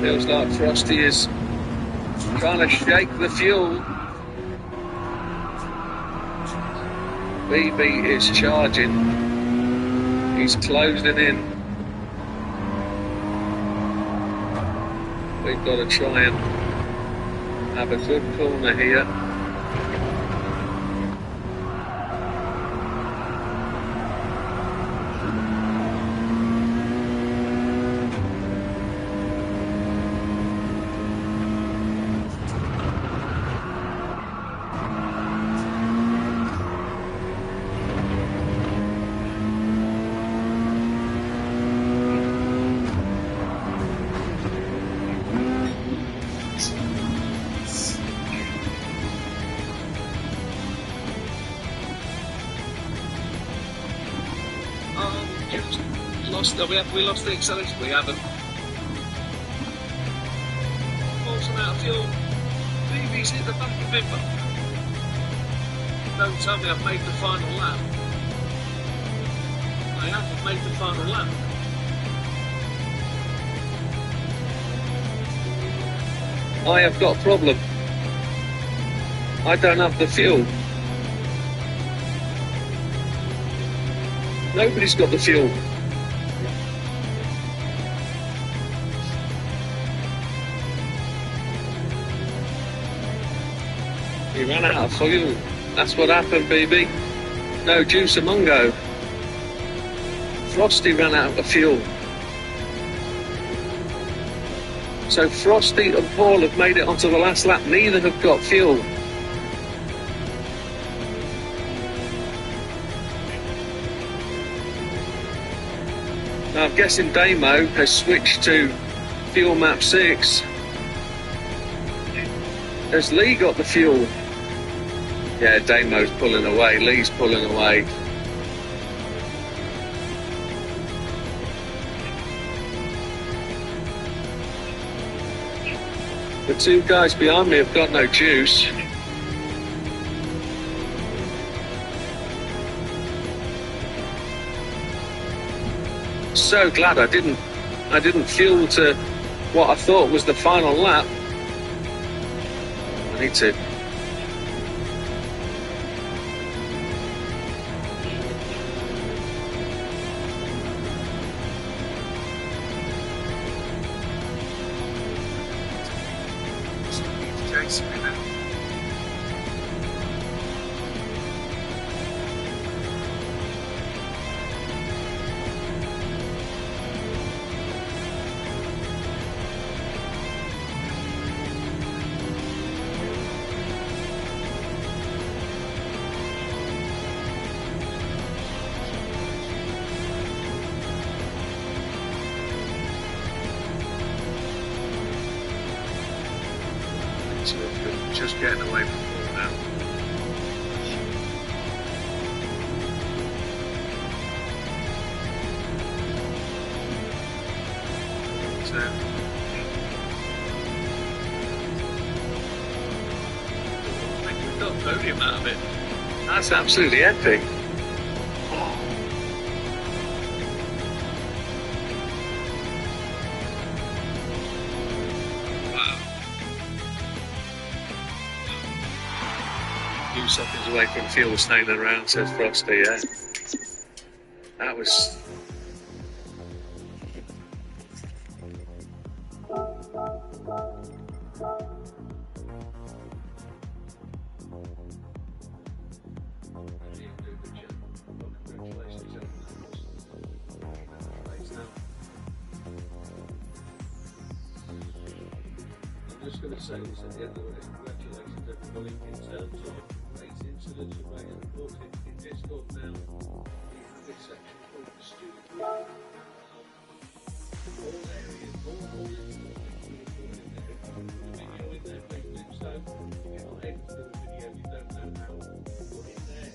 Feels like Frosty is trying to shake the fuel. BB is charging. He's closing in. We've got to try and have a good corner here. We lost the acceleration. We haven't. Also out of fuel. BB's hit the back of it, but don't tell me I've made the final lap. I haven't made the final lap. I have got a problem. I don't have the fuel. Nobody's got the fuel. He ran out of fuel. That's what happened, BB. No juice a mungo. Frosty ran out of fuel. So Frosty and Paul have made it onto the last lap. Neither have got fuel. Now I'm guessing Damo has switched to fuel map 6. Has Lee got the fuel? Yeah, Damo's pulling away. Lee's pulling away. The two guys behind me have got no juice. So glad I didn't fuel to what I thought was the final lap. I need to. Just getting away from Paul now. So, I think we've got a podium out of it. That's absolutely epic. Few seconds away from fuel staying around, says Frosty, yeah. That was... I'm just going to say this at the end of it. Congratulations everybody in terms of incidents of rate reported in Discord now. We have this section called the student group. All areas, all information in there. The video in there, Facebook, so if you're not able to do the video, you don't know how to put in there.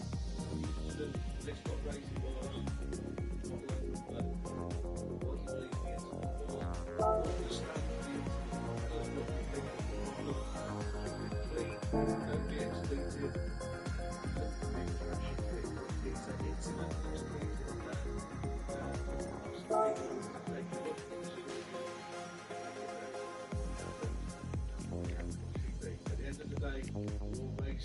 List what race it was, what you believe the incident was, what the strategy is, what you think. Don't be excluded. At the end of the day,